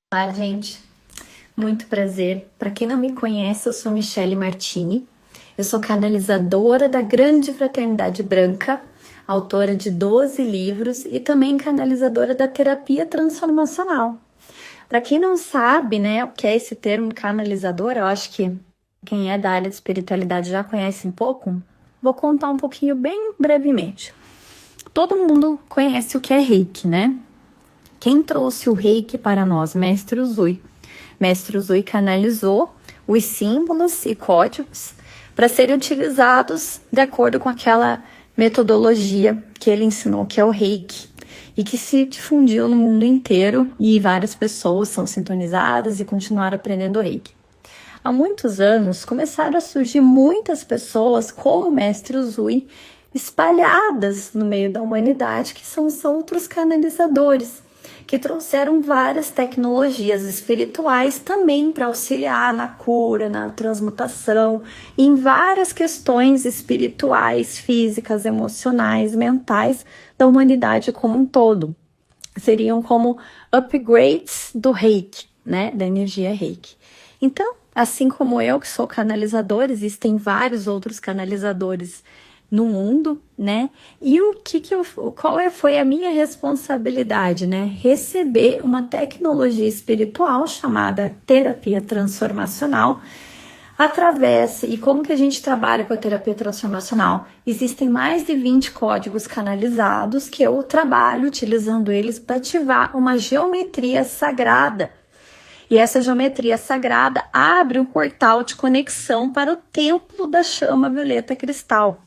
Olá, gente. Muito prazer. Para quem não me conhece, eu sou Michele Martini. Eu sou canalizadora da Grande Fraternidade Branca, autora de 12 livros e também canalizadora da terapia transformacional. Para quem não sabe, né, o que é esse termo canalizador, eu acho que quem é da área de espiritualidade já conhece um pouco. Vou contar um pouquinho bem brevemente. Todo mundo conhece o que é Reiki, né? Quem trouxe o Reiki para nós? Mestre Usui. Mestre Usui canalizou os símbolos e códigos para serem utilizados de acordo com aquela metodologia que ele ensinou, que é o Reiki, e que se difundiu no mundo inteiro e várias pessoas são sintonizadas e continuaram aprendendo Reiki. Há muitos anos começaram a surgir muitas pessoas como o Mestre Usui espalhadas no meio da humanidade, que são os outros canalizadores, que trouxeram várias tecnologias espirituais também para auxiliar na cura, na transmutação, em várias questões espirituais, físicas, emocionais, mentais da humanidade como um todo. Seriam como upgrades do Reiki, né, da energia Reiki. Então, assim como eu, que sou canalizadora, existem vários outros canalizadores no mundo, né? E qual foi a minha responsabilidade, né? Receber uma tecnologia espiritual chamada terapia transformacional e como que a gente trabalha com a terapia transformacional? Existem mais de 20 códigos canalizados que eu trabalho utilizando eles para ativar uma geometria sagrada. E essa geometria sagrada abre um portal de conexão para o templo da chama violeta cristal.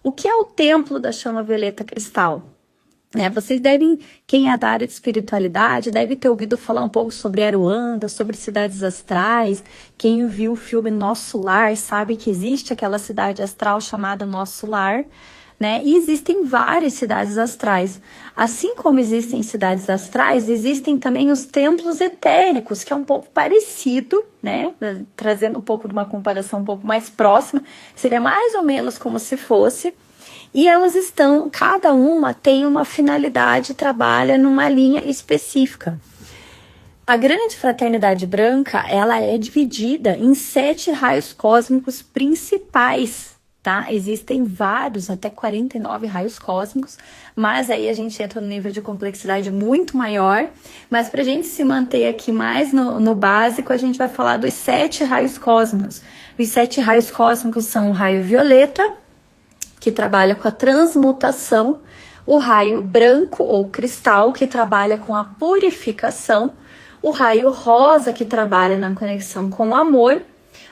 O que é o templo da chama violeta cristal? Vocês quem é da área de espiritualidade, deve ter ouvido falar um pouco sobre Aruanda, sobre cidades astrais. Quem viu o filme Nosso Lar sabe que existe aquela cidade astral chamada Nosso Lar, né? E existem várias cidades astrais. Assim como existem cidades astrais, existem também os templos etéricos, que é um pouco parecido, né? Trazendo um pouco de uma comparação um pouco mais próxima, seria mais ou menos como se fosse. E elas cada uma tem uma finalidade, trabalha numa linha específica. A Grande Fraternidade Branca, ela é dividida em 7 raios cósmicos principais, tá? Existem vários, até 49 raios cósmicos, mas aí a gente entra no nível de complexidade muito maior. Mas para a gente se manter aqui mais no básico, a gente vai falar dos 7 raios cósmicos. Os 7 raios cósmicos são o raio violeta, que trabalha com a transmutação, o raio branco ou cristal, que trabalha com a purificação, o raio rosa, que trabalha na conexão com o amor,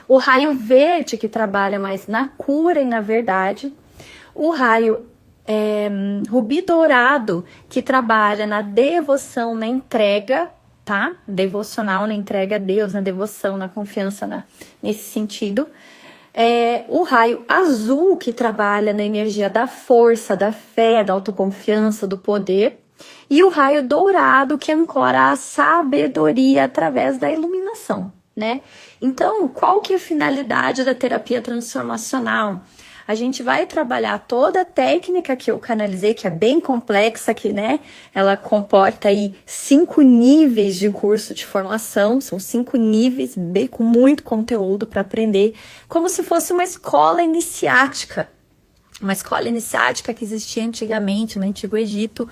o raio verde, que trabalha mais na cura e na verdade, o raio rubi dourado, que trabalha na devoção, na entrega, tá? Devocional, na entrega a Deus, na devoção, na confiança, nesse sentido. O raio azul, que trabalha na energia da força, da fé, da autoconfiança, do poder. E o raio dourado, que ancora a sabedoria através da iluminação, né? Então, qual que é a finalidade da terapia transformacional? A gente vai trabalhar toda a técnica que eu canalizei, que é bem complexa, que, né, ela comporta aí 5 níveis de curso de formação, são 5 níveis, bem, com muito conteúdo para aprender, como se fosse uma escola iniciática. Uma escola iniciática que existia antigamente, no Antigo Egito,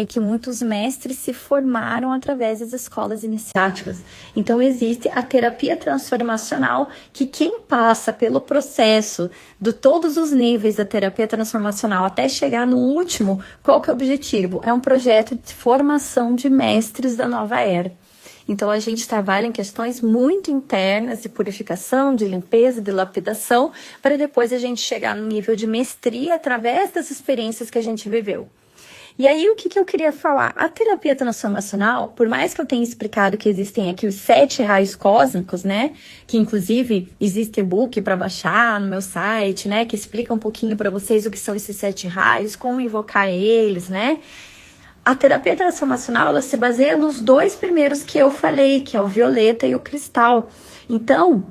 que muitos mestres se formaram através das escolas iniciáticas. Então existe a terapia transformacional, que quem passa pelo processo de todos os níveis da terapia transformacional até chegar no último, qual que é o objetivo? É um projeto de formação de mestres da nova era. Então a gente trabalha em questões muito internas de purificação, de limpeza, de lapidação, para depois a gente chegar no nível de mestria através das experiências que a gente viveu. E aí, o que eu queria falar? A terapia transformacional, por mais que eu tenha explicado que existem aqui os 7 raios cósmicos, né? Que inclusive existe e-book para baixar no meu site, né? Que explica um pouquinho para vocês o que são esses 7 raios, como invocar eles, né? A terapia transformacional, ela se baseia nos 2 primeiros que eu falei, que é o violeta e o cristal. Então,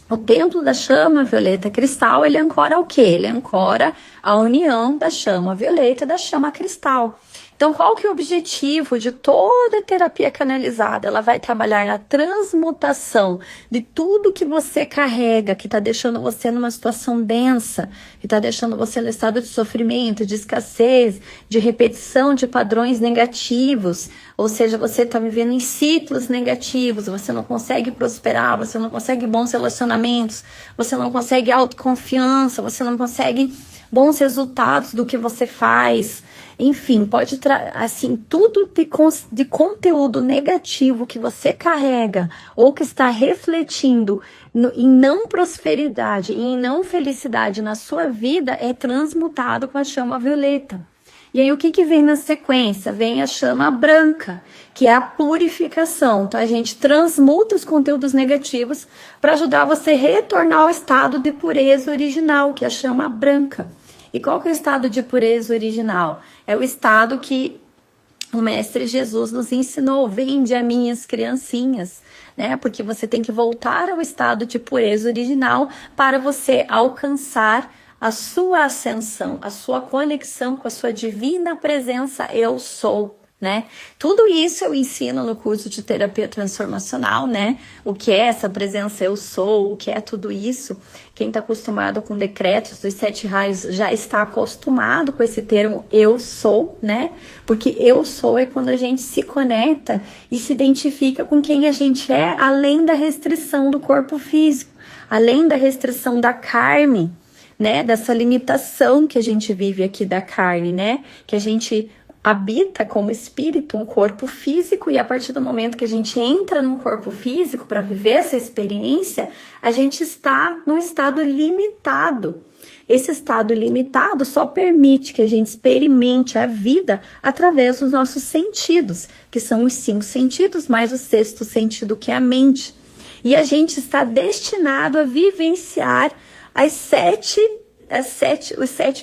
o templo da chama violeta cristal, ele ancora o quê? Ele ancora a união da chama violeta e da chama cristal. Então, qual que é o objetivo de toda a terapia canalizada? Ela vai trabalhar na transmutação de tudo que você carrega, que está deixando você numa situação densa, que está deixando você no estado de sofrimento, de escassez, de repetição de padrões negativos. Ou seja, você está vivendo em ciclos negativos, você não consegue prosperar, você não consegue bons relacionamentos, você não consegue autoconfiança, você não consegue bons resultados do que você faz. Enfim, pode assim, tudo de conteúdo negativo que você carrega ou que está refletindo em não prosperidade e em não felicidade na sua vida é transmutado com a chama violeta. E aí o que vem na sequência? Vem a chama branca, que é a purificação. Então a gente transmuta os conteúdos negativos para ajudar você a retornar ao estado de pureza original, que é a chama branca. E qual que é o estado de pureza original? É o estado que o Mestre Jesus nos ensinou: vinde a minhas criancinhas, né? Porque você tem que voltar ao estado de pureza original para você alcançar a sua ascensão, a sua conexão com a sua divina presença eu sou, né? Tudo isso eu ensino no curso de terapia transformacional, né? O que é essa presença eu sou, o que é tudo isso. Quem está acostumado com decretos dos 7 raios já está acostumado com esse termo eu sou, né? Porque eu sou é quando a gente se conecta e se identifica com quem a gente é, além da restrição do corpo físico, além da restrição da carne, né? Dessa limitação que a gente vive aqui da carne, né? Que a gente habita como espírito um corpo físico, e a partir do momento que a gente entra num corpo físico para viver essa experiência, a gente está num estado limitado. Esse estado limitado só permite que a gente experimente a vida através dos nossos sentidos, que são os 5 sentidos, mais o 6º sentido, que é a mente. E a gente está destinado a vivenciar os 7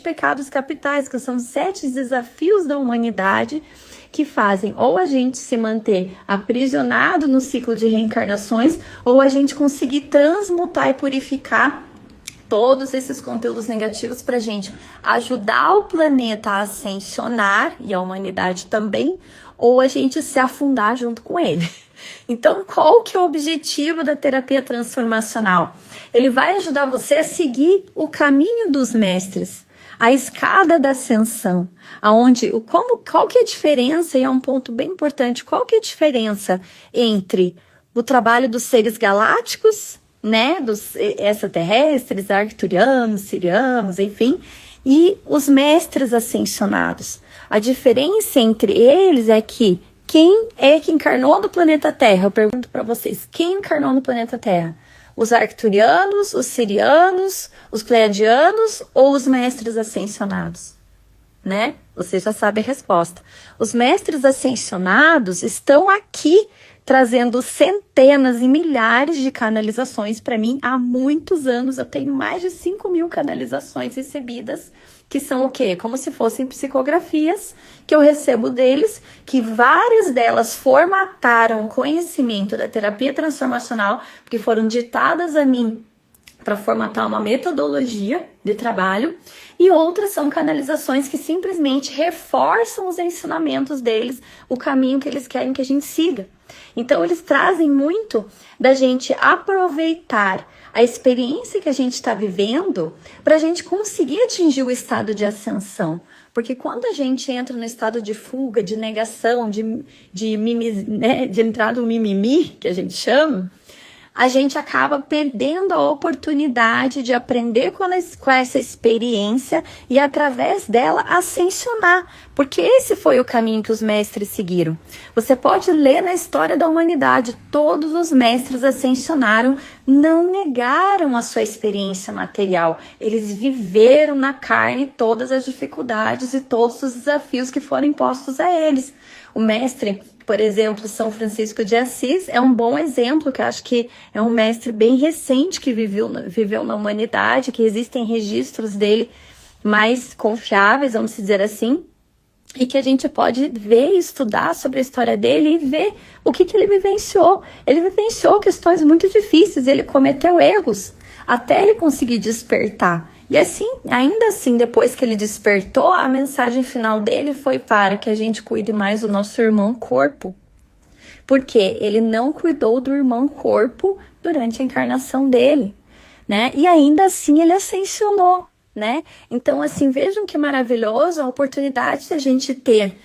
pecados capitais, que são os 7 desafios da humanidade, que fazem ou a gente se manter aprisionado no ciclo de reencarnações, ou a gente conseguir transmutar e purificar todos esses conteúdos negativos para a gente ajudar o planeta a ascensionar, e a humanidade também, ou a gente se afundar junto com ele. Então, qual que é o objetivo da terapia transformacional? Ele vai ajudar você a seguir o caminho dos mestres, a escada da ascensão, qual que é a diferença, e é um ponto bem importante, qual que é a diferença entre o trabalho dos seres galácticos, né, dos extraterrestres, arcturianos, sirianos, enfim, e os mestres ascensionados. A diferença entre eles é que quem é que encarnou no planeta Terra? Eu pergunto para vocês, quem encarnou no planeta Terra? Os arcturianos, os sirianos, os pleiadianos ou os mestres ascensionados? Né? Você já sabe a resposta. Os mestres ascensionados estão aqui trazendo centenas e milhares de canalizações para mim há muitos anos. Eu tenho mais de 5.000 canalizações recebidas, que são o quê? Como se fossem psicografias que eu recebo deles, que várias delas formataram o conhecimento da terapia transformacional, porque foram ditadas a mim para formatar uma metodologia de trabalho, e outras são canalizações que simplesmente reforçam os ensinamentos deles, o caminho que eles querem que a gente siga. Então eles trazem muito da gente aproveitar a experiência que a gente está vivendo para a gente conseguir atingir o estado de ascensão. Porque quando a gente entra no estado de fuga, de negação, de entrar no mimimi, que a gente chama, a gente acaba perdendo a oportunidade de aprender com essa experiência e, através dela, ascensionar. Porque esse foi o caminho que os mestres seguiram. Você pode ler na história da humanidade, todos os mestres ascensionaram, não negaram a sua experiência material. Eles viveram na carne todas as dificuldades e todos os desafios que foram impostos a eles. O mestre, por exemplo, São Francisco de Assis, é um bom exemplo, que eu acho que é um mestre bem recente que viveu na humanidade, que existem registros dele mais confiáveis, vamos dizer assim, e que a gente pode ver e estudar sobre a história dele e ver o que ele vivenciou. Ele vivenciou questões muito difíceis, ele cometeu erros até ele conseguir despertar. E assim, ainda assim, depois que ele despertou, a mensagem final dele foi para que a gente cuide mais do nosso irmão corpo. Porque ele não cuidou do irmão corpo durante a encarnação dele, né? E ainda assim ele ascensionou, né? Então, assim, vejam que maravilhoso a oportunidade de a gente ter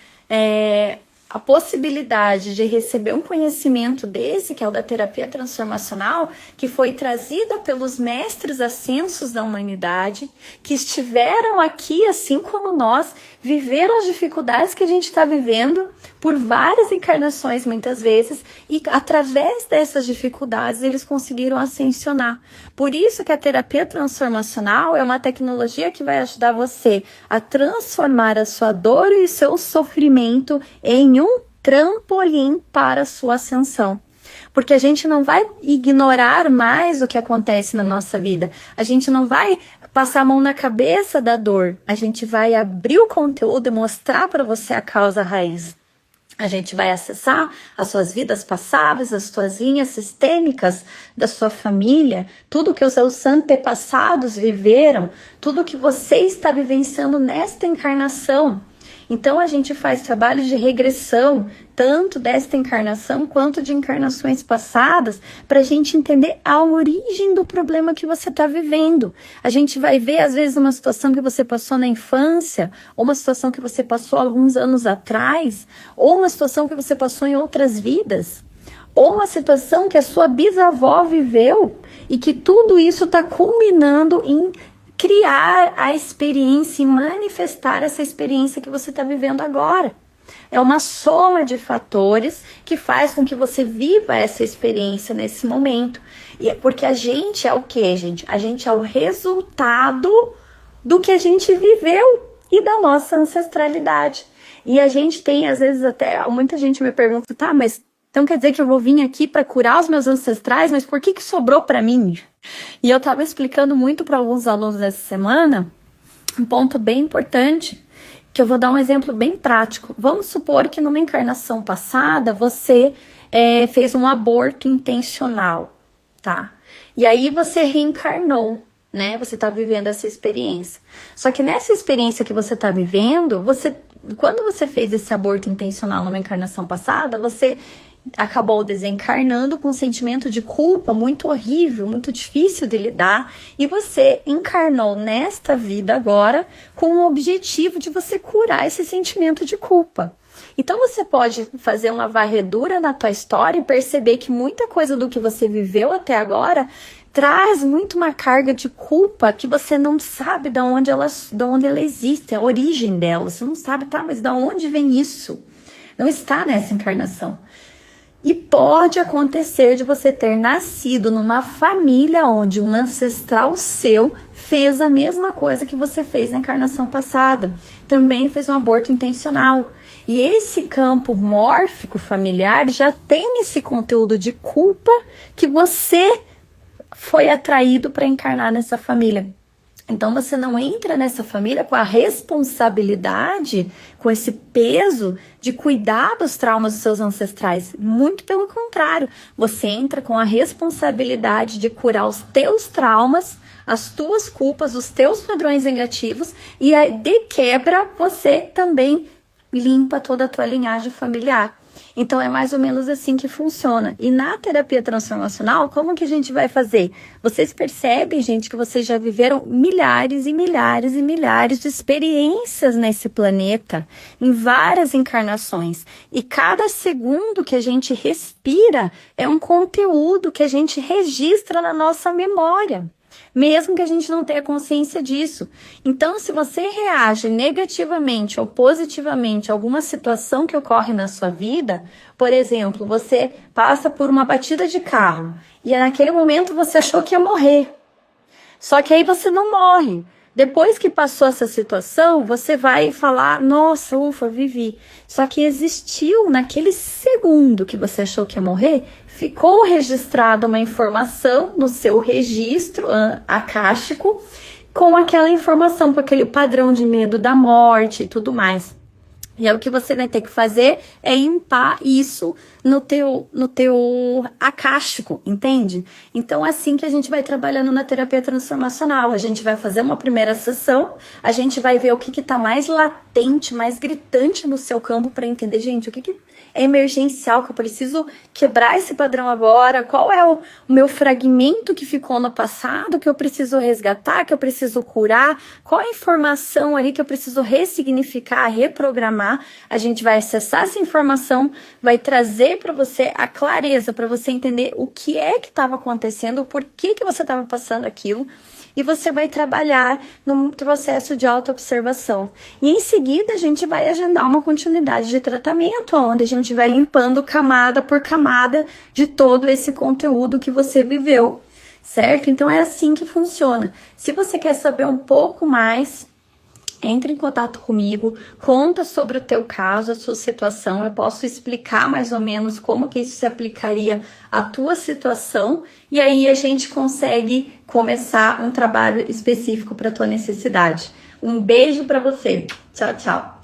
a possibilidade de receber um conhecimento desse, que é o da terapia transformacional, que foi trazida pelos mestres ascensos da humanidade, que estiveram aqui, assim como nós, viveram as dificuldades que a gente está vivendo por várias encarnações, muitas vezes, e através dessas dificuldades eles conseguiram ascensionar. Por isso que a terapia transformacional é uma tecnologia que vai ajudar você a transformar a sua dor e o seu sofrimento em um trampolim para a sua ascensão. Porque a gente não vai ignorar mais o que acontece na nossa vida. A gente não vai passar a mão na cabeça da dor. A gente vai abrir o conteúdo e mostrar para você a causa raiz. A gente vai acessar as suas vidas passadas, as suas linhas sistêmicas da sua família, tudo que os seus antepassados viveram, tudo que você está vivenciando nesta encarnação. Então a gente faz trabalho de regressão, tanto desta encarnação quanto de encarnações passadas, para a gente entender a origem do problema que você está vivendo. A gente vai ver, às vezes, uma situação que você passou na infância, ou uma situação que você passou alguns anos atrás, ou uma situação que você passou em outras vidas, ou uma situação que a sua bisavó viveu, e que tudo isso está culminando em criar a experiência e manifestar essa experiência que você está vivendo agora. É uma soma de fatores que faz com que você viva essa experiência nesse momento. E é porque a gente é o quê, gente? A gente é o resultado do que a gente viveu e da nossa ancestralidade. E a gente tem, às vezes, até muita gente me pergunta, tá, mas então quer dizer que eu vou vir aqui para curar os meus ancestrais, mas por que sobrou para mim? E eu estava explicando muito para alguns alunos essa semana um ponto bem importante, que eu vou dar um exemplo bem prático. Vamos supor que numa encarnação passada você fez um aborto intencional, tá? E aí você reencarnou, né? Você está vivendo essa experiência. Só que nessa experiência que você está vivendo, quando você fez esse aborto intencional numa encarnação passada, você acabou desencarnando com um sentimento de culpa muito horrível, muito difícil de lidar, e você encarnou nesta vida agora com o objetivo de você curar esse sentimento de culpa. Então você pode fazer uma varredura na tua história e perceber que muita coisa do que você viveu até agora traz muito uma carga de culpa que você não sabe de onde ela existe, a origem dela. Você não sabe, tá, mas de onde vem isso? Não está nessa encarnação. E pode acontecer de você ter nascido numa família onde um ancestral seu fez a mesma coisa que você fez na encarnação passada. Também fez um aborto intencional. E esse campo mórfico familiar já tem esse conteúdo de culpa que você foi atraído para encarnar nessa família. Então você não entra nessa família com a responsabilidade, com esse peso de cuidar dos traumas dos seus ancestrais. Muito pelo contrário, você entra com a responsabilidade de curar os teus traumas, as tuas culpas, os teus padrões negativos, e de quebra você também limpa toda a tua linhagem familiar. Então é mais ou menos assim que funciona. E na terapia transformacional, como que a gente vai fazer? Vocês percebem, gente, que vocês já viveram milhares e milhares e milhares de experiências nesse planeta, em várias encarnações. E cada segundo que a gente respira é um conteúdo que a gente registra na nossa memória, mesmo que a gente não tenha consciência disso. Então, se você reage negativamente ou positivamente a alguma situação que ocorre na sua vida, por exemplo, você passa por uma batida de carro e naquele momento você achou que ia morrer. Só que aí você não morre. Depois que passou essa situação, você vai falar, nossa, ufa, vivi. Só que existiu, naquele segundo que você achou que ia morrer, ficou registrada uma informação no seu registro akáshico com aquela informação, com aquele padrão de medo da morte e tudo mais. E aí o que você vai ter que fazer é limpar isso no teu acástico, entende? Então é assim que a gente vai trabalhando na terapia transformacional. A gente vai fazer uma primeira sessão, a gente vai ver o que tá mais latente, mais gritante no seu campo para entender, gente, o que é emergencial, que eu preciso quebrar esse padrão agora, qual é o meu fragmento que ficou no passado, que eu preciso resgatar, que eu preciso curar, qual é a informação ali que eu preciso ressignificar, reprogramar. A gente vai acessar essa informação, vai trazer para você a clareza, para você entender o que é que estava acontecendo, por que você estava passando aquilo, e você vai trabalhar no processo de autoobservação. E em seguida a gente vai agendar uma continuidade de tratamento, onde a gente vai limpando camada por camada de todo esse conteúdo que você viveu, certo? Então é assim que funciona. Se você quer saber um pouco mais, entre em contato comigo, conta sobre o teu caso, a sua situação, eu posso explicar mais ou menos como que isso se aplicaria à tua situação, e aí a gente consegue começar um trabalho específico para a tua necessidade. Um beijo para você. Tchau, tchau.